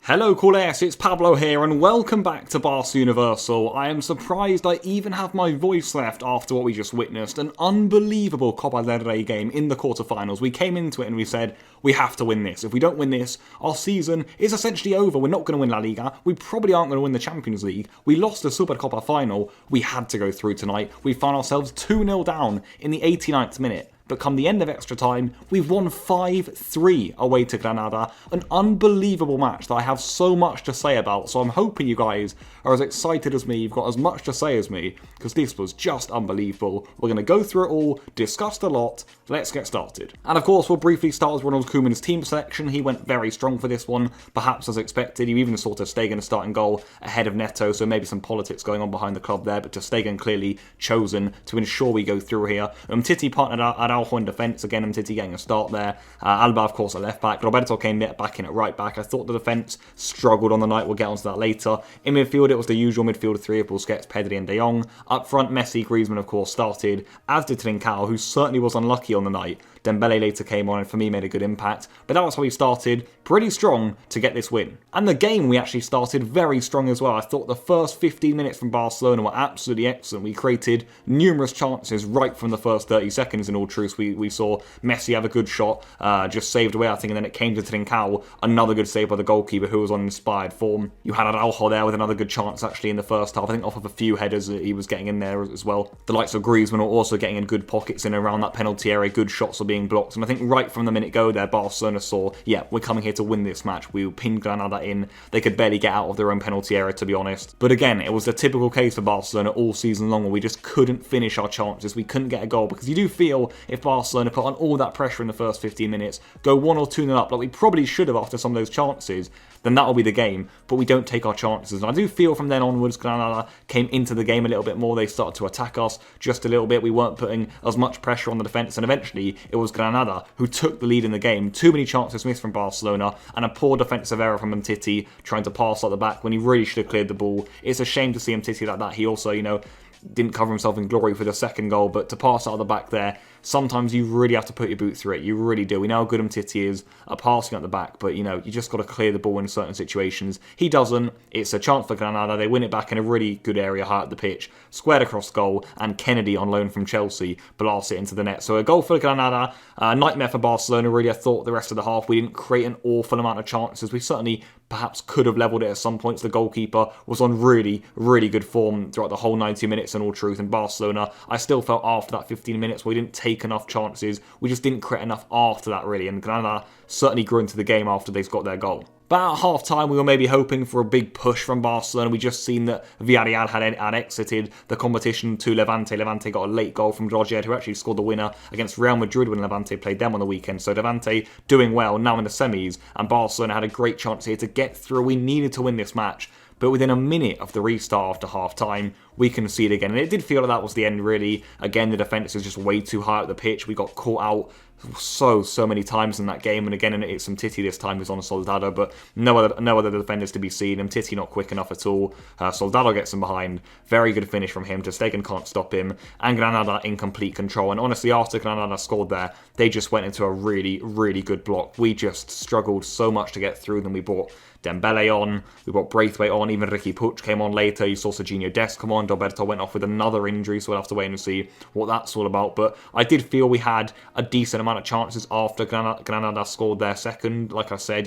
Hello Coolers, it's Pablo here and welcome back to Barca Universal. I am surprised I even have my voice left after what we just witnessed. An unbelievable Copa del Rey game in the quarterfinals. We came into it and we said, we have to win this. If we don't win this, our season is essentially over. We're not going to win La Liga. We probably aren't going to win the Champions League. We lost the Supercopa final. We had to go through tonight. We found ourselves 2-0 down in the 89th minute. But come the end of extra time, we've won 5-3 away to Granada. An unbelievable match that I have so much to say about. So I'm hoping you guys are as excited as me. You've got as much to say as me, because this was just unbelievable. We're going to go through it all, discuss a lot. Let's get started. And of course, we'll briefly start with Ronald Koeman's team selection. He went very strong for this one, perhaps as expected. You even saw Ter Stegen a starting goal ahead of Neto, so maybe some politics going on behind the club there, but Ter Stegen clearly chosen to ensure we go through here. Titi partnered at Araujo in defence, again Titi getting a start there. Alba, of course, at left back. Roberto came back in at right back. I thought the defence struggled on the night. We'll get onto that later. In midfield, it was the usual midfield three of Busquets, Pedri and De Jong. Up front, Messi, Griezmann, of course, started, as did Trincao, who certainly was unlucky on the night. Dembele later came on and for me made a good impact, but that was how we started, pretty strong to get this win. And the game we actually started very strong as well. I thought the first 15 minutes from Barcelona were absolutely excellent. We created numerous chances right from the first 30 seconds in all truth. We saw Messi have a good shot, just saved away I think, and then it came to Trincao, another good save by the goalkeeper who was on inspired form. You had Araujo there with another good chance actually in the first half, I think off of a few headers that he was getting in there as well. The likes of Griezmann were also getting in good pockets in around that penalty area, good shots were being blocked, and I think right from the minute go there, Barcelona saw, yeah, we're coming here to win this match. We pinned Granada in. They could barely get out of their own penalty area, to be honest. But again, it was the typical case for Barcelona all season long where we just couldn't finish our chances. We couldn't get a goal, because you do feel if Barcelona put on all that pressure in the first 15 minutes, go 1 or 2-0 up, like we probably should have after some of those chances, then that'll be the game, but we don't take our chances. And I do feel from then onwards, Granada came into the game a little bit more. They started to attack us just a little bit. We weren't putting as much pressure on the defence, and eventually it was Granada who took the lead in the game. Too many chances missed from Barcelona, and a poor defensive error from Titi trying to pass out the back when he really should have cleared the ball. It's a shame to see Titi like that. He also, didn't cover himself in glory for the second goal, but to pass out of the back there, sometimes you really have to put your boot through it. You really do. We know how good Titi is at passing at the back, but you just got to clear the ball in certain situations. He doesn't. It's a chance for Granada. They win it back in a really good area high up the pitch, squared across goal, and Kennedy on loan from Chelsea blasts it into the net. So a goal for Granada, nightmare for Barcelona really. I thought the rest of the half we didn't create an awful amount of chances. We certainly perhaps could have levelled it at some points. The goalkeeper was on really, really good form throughout the whole 90 minutes in all truth. In Barcelona, I still felt after that 15 minutes we didn't take enough chances. We just didn't create enough after that really, and Granada certainly grew into the game after they got their goal. But at half-time, we were maybe hoping for a big push from Barcelona. We just seen that Villarreal had exited the competition to Levante. Levante got a late goal from Roger, who actually scored the winner against Real Madrid when Levante played them on the weekend. So Levante doing well now in the semis, and Barcelona had a great chance here to get through. We needed to win this match. But within a minute of the restart after half-time, we conceded again. And it did feel like that was the end, really. Again, the defence is just way too high up the pitch. We got caught out so many times in that game. And again, it's Titi this time who's on Soldado, but no other defenders to be seen. Titi not quick enough at all. Soldado gets him behind. Very good finish from him. Ter Stegen can't stop him. And Granada in complete control. And honestly, after Granada scored there, they just went into a really, really good block. We just struggled so much to get through them. We brought Dembele on, we brought Braithwaite on, even Ricky Puig came on later. You saw Serginho Dest come on. Roberto went off with another injury, so we'll have to wait and see what that's all about. But I did feel we had a decent amount of chances after Granada scored their second. Like I said,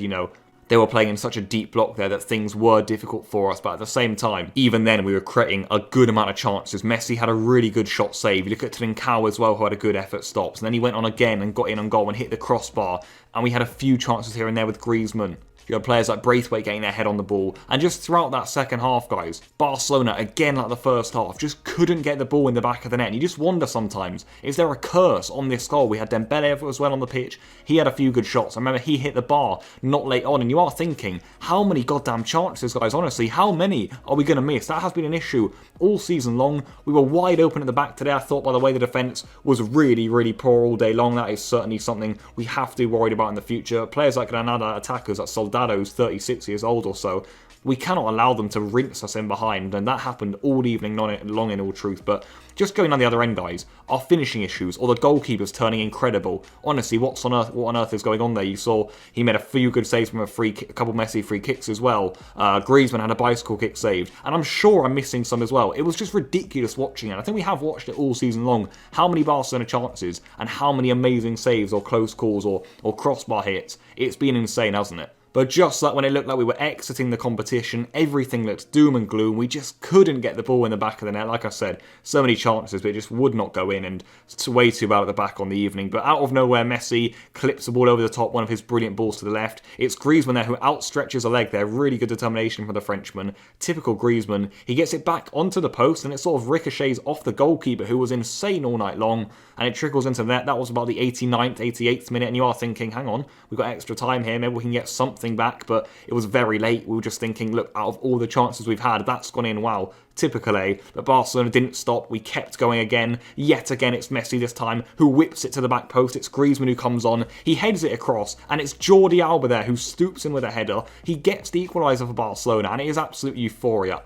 they were playing in such a deep block there that things were difficult for us, but at the same time, even then we were creating a good amount of chances. Messi had a really good shot save. You look at Trincao as well, who had a good effort stops, and then he went on again and got in on goal and hit the crossbar, and we had a few chances here and there with Griezmann. You had players like Braithwaite getting their head on the ball. And just throughout that second half, guys, Barcelona, again like the first half, just couldn't get the ball in the back of the net. And you just wonder sometimes, is there a curse on this goal? We had Dembele as well on the pitch. He had a few good shots. I remember he hit the bar not late on. And you are thinking, how many goddamn chances, guys? Honestly, how many are we going to miss? That has been an issue all season long. We were wide open at the back today. I thought, by the way, the defence was really, really poor all day long. That is certainly something we have to be worried about in the future. Players like Granada, attackers like Soldado, who's 36 years old or so, We cannot allow them to rinse us in behind, and that happened all evening long in all truth. But just going on the other end, guys, our finishing issues, or the goalkeepers turning incredible. Honestly, what on earth is going on there? You saw he made a few good saves from a couple messy free kicks as well. Griezmann had a bicycle kick saved, and I'm sure I'm missing some as well. It was just ridiculous watching it. I think we have watched it all season long. How many Barcelona chances and how many amazing saves or close calls or crossbar hits. It's been insane, hasn't it? But just like when it looked like we were exiting the competition, everything looked doom and gloom. We just couldn't get the ball in the back of the net. Like I said, so many chances, but it just would not go in, and it's way too bad at the back on the evening. But out of nowhere, Messi clips the ball over the top, one of his brilliant balls to the left. It's Griezmann there who outstretches a leg there. Really good determination from the Frenchman. Typical Griezmann. He gets it back onto the post, and it sort of ricochets off the goalkeeper, who was insane all night long, and it trickles into the net. That was about the 89th, 88th minute, and you are thinking, hang on, we've got extra time here, maybe we can get something back, but it was very late. We were just thinking, look, out of all the chances we've had, that's gone in, wow, typical, eh? But Barcelona didn't stop. We kept going again. Yet again, it's Messi this time, who whips it to the back post. It's Griezmann who comes on. He heads it across, and it's Jordi Alba there who stoops in with a header. He gets the equaliser for Barcelona, and it is absolute euphoria.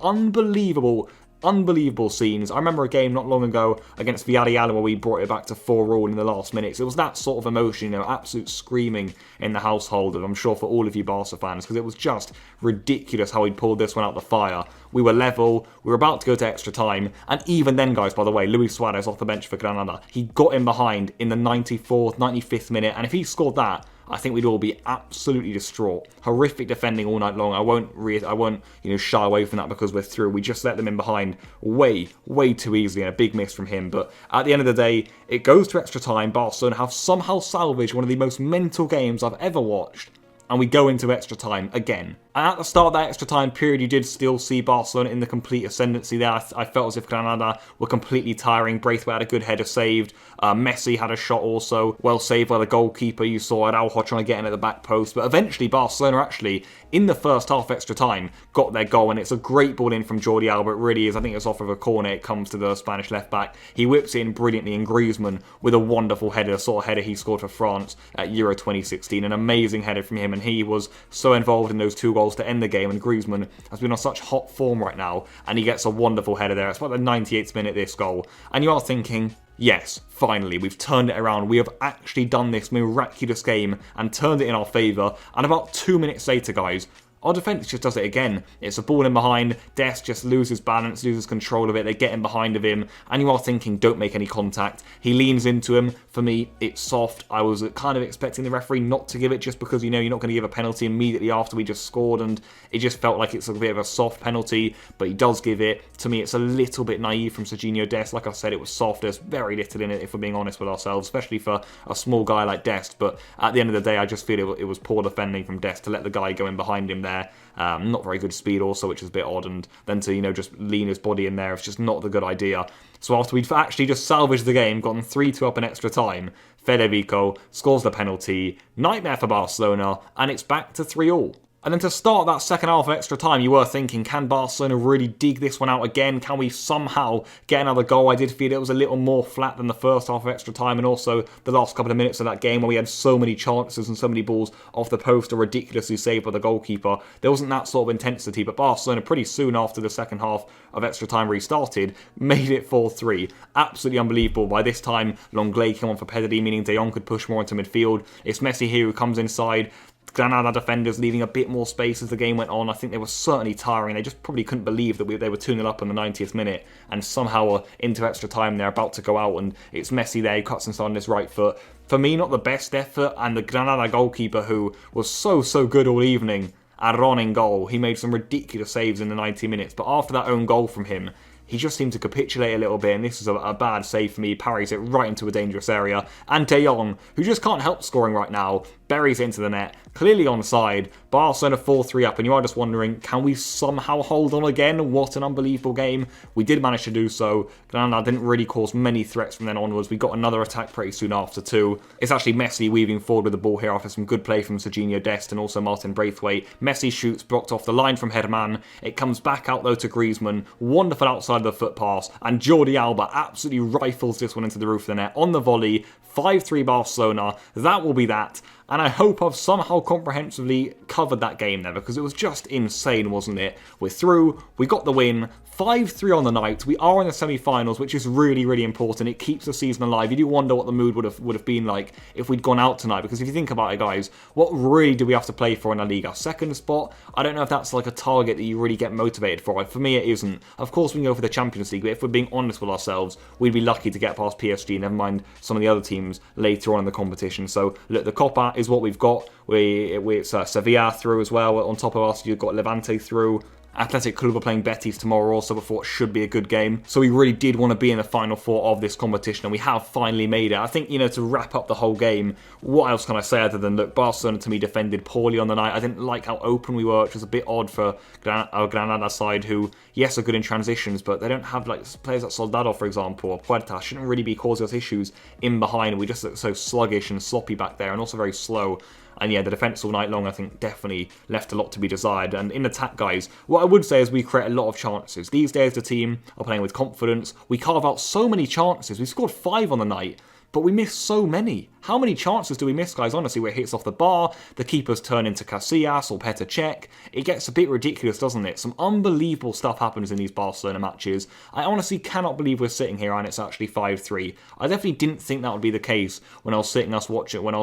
Unbelievable scenes. I remember a game not long ago against Villarreal where we brought it back to 4-4 in the last minutes. It was that sort of emotion, absolute screaming in the household, and I'm sure for all of you Barca fans, because it was just ridiculous how he'd pulled this one out the fire. We were level, we were about to go to extra time, and even then, guys, by the way, Luis Suarez off the bench for Granada, he got in behind in the 94th, 95th minute, and if he scored that, I think we'd all be absolutely distraught. Horrific defending all night long. I won't shy away from that because we're through. We just let them in behind way too easily, and a big miss from him. But at the end of the day, it goes to extra time. Barcelona have somehow salvaged one of the most mental games I've ever watched, and we go into extra time again. And at the start of that extra time period, you did still see Barcelona in the complete ascendancy there. I felt as if Granada were completely tiring. Braithwaite had a good header saved. Messi had a shot also, well saved by the goalkeeper. You saw Araujo trying to get in at the back post. But eventually, Barcelona actually, in the first half extra time, got their goal. And it's a great ball in from Jordi Alba. It really is. I think it's off of a corner. It comes to the Spanish left back. He whips it in brilliantly. And Griezmann with a wonderful header, the sort of header he scored for France at Euro 2016. An amazing header from him. And he was so involved in those two goals to end the game, and Griezmann has been on such hot form right now, and he gets a wonderful header there. It's about the 98th minute, this goal, and you are thinking, yes, finally, we've turned it around. We have actually done this miraculous game and turned it in our favour, and about 2 minutes later, guys, our defence just does it again. It's a ball in behind. Dest just loses balance, loses control of it. They get in behind of him. And you are thinking, don't make any contact. He leans into him. For me, it's soft. I was kind of expecting the referee not to give it just because, you're not going to give a penalty immediately after we just scored. And it just felt like it's a bit of a soft penalty. But he does give it. To me, it's a little bit naive from Serginho Dest. Like I said, it was soft. There's very little in it, if we're being honest with ourselves, especially for a small guy like Dest. But at the end of the day, I just feel it was poor defending from Dest to let the guy go in behind him there. Not very good speed also, which is a bit odd, and then to just lean his body in there, it's just not the good idea. So after we'd actually just salvaged the game, gotten 3-2 up in extra time, Federico scores the penalty, nightmare for Barcelona, and it's back to 3-3. And then to start that second half of extra time, you were thinking, can Barcelona really dig this one out again? Can we somehow get another goal? I did feel it was a little more flat than the first half of extra time, and also the last couple of minutes of that game where we had so many chances and so many balls off the post are ridiculously saved by the goalkeeper. There wasn't that sort of intensity, but Barcelona pretty soon after the second half of extra time restarted, made it 4-3. Absolutely unbelievable. By this time, Longley came on for Pedri, meaning De Jong could push more into midfield. It's Messi here who comes inside. Granada defenders leaving a bit more space as the game went on. I think they were certainly tiring. They just probably couldn't believe that they were 2-0 up in the 90th minute, and somehow into extra time they're about to go out, and it's Messi there who cuts inside on his right foot. For me, not the best effort, and the Granada goalkeeper, who was so good all evening, Aron in goal. He made some ridiculous saves in the 90 minutes, but after that own goal from him, he just seemed to capitulate a little bit, and this is a bad save for me. Parries it right into a dangerous area. And De Jong, who just can't help scoring right now, buries it into the net, clearly onside. Barcelona 4-3 up, and you are just wondering, can we somehow hold on again? What an unbelievable game. We did manage to do so. Granada didn't really cause many threats from then onwards. We got another attack pretty soon after too. It's actually Messi weaving forward with the ball here after some good play from Serginho Dest and also Martin Braithwaite. Messi shoots, blocked off the line from Herman. It comes back out though to Griezmann. Wonderful outside of the foot pass, and Jordi Alba absolutely rifles this one into the roof of the net on the volley. 5-3 Barcelona. That will be that. and I hope I've somehow comprehensively covered that game there, because it was just insane, wasn't it? We're through, we got the win, 5-3 on the night, we are in the semi-finals, which is really, really important. It keeps the season alive. You do wonder what the mood would have been like if we'd gone out tonight, because if you think about it, guys, what really do we have to play for in La Liga? Second spot? I don't know if that's like a target that you really get motivated for. For me, it isn't. Of course, we can go for the Champions League, but if we're being honest with ourselves, we'd be lucky to get past PSG, never mind some of the other teams later on in the competition. So, look, the Copa is what we've got. It's Sevilla through as well. On top of us, you've got Levante through. Athletic Club are playing Betis tomorrow also before what should be a good game. So we really did want to be in the final four of this competition, and we have finally made it. I think, to wrap up the whole game, what else can I say other than, look, Barcelona to me defended poorly on the night. I didn't like how open we were, which was a bit odd for our Granada side, who, yes, are good in transitions, but they don't have like players like Soldado, for example, or Puerta, shouldn't really be causing us issues in behind. We just look so sluggish and sloppy back there, and also very slow. And yeah, the defence all night long, I think, definitely left a lot to be desired. And in attack, guys, what I would say is we create a lot of chances. These days, the team are playing with confidence. We carve out so many chances. We scored 5 on the night, but we missed so many. How many chances do we miss, guys? Honestly, where it hits off the bar, the keepers turn into Casillas or Petr Cech. It gets a bit ridiculous, doesn't it? Some unbelievable stuff happens in these Barcelona matches. I honestly cannot believe we're sitting here and it's actually 5-3. I definitely didn't think that would be the case when I was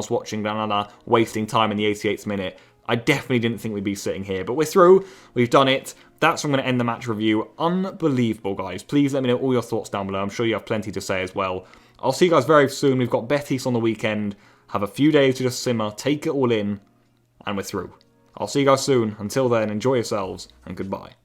watching Granada wasting time in the 88th minute. I definitely didn't think we'd be sitting here, but we're through. We've done it. That's where I'm going to end the match review. Unbelievable, guys. Please let me know all your thoughts down below. I'm sure you have plenty to say as well. I'll see you guys very soon. We've got Betis on the weekend. Have a few days to just simmer, take it all in, and we're through. I'll see you guys soon. Until then, enjoy yourselves, and goodbye.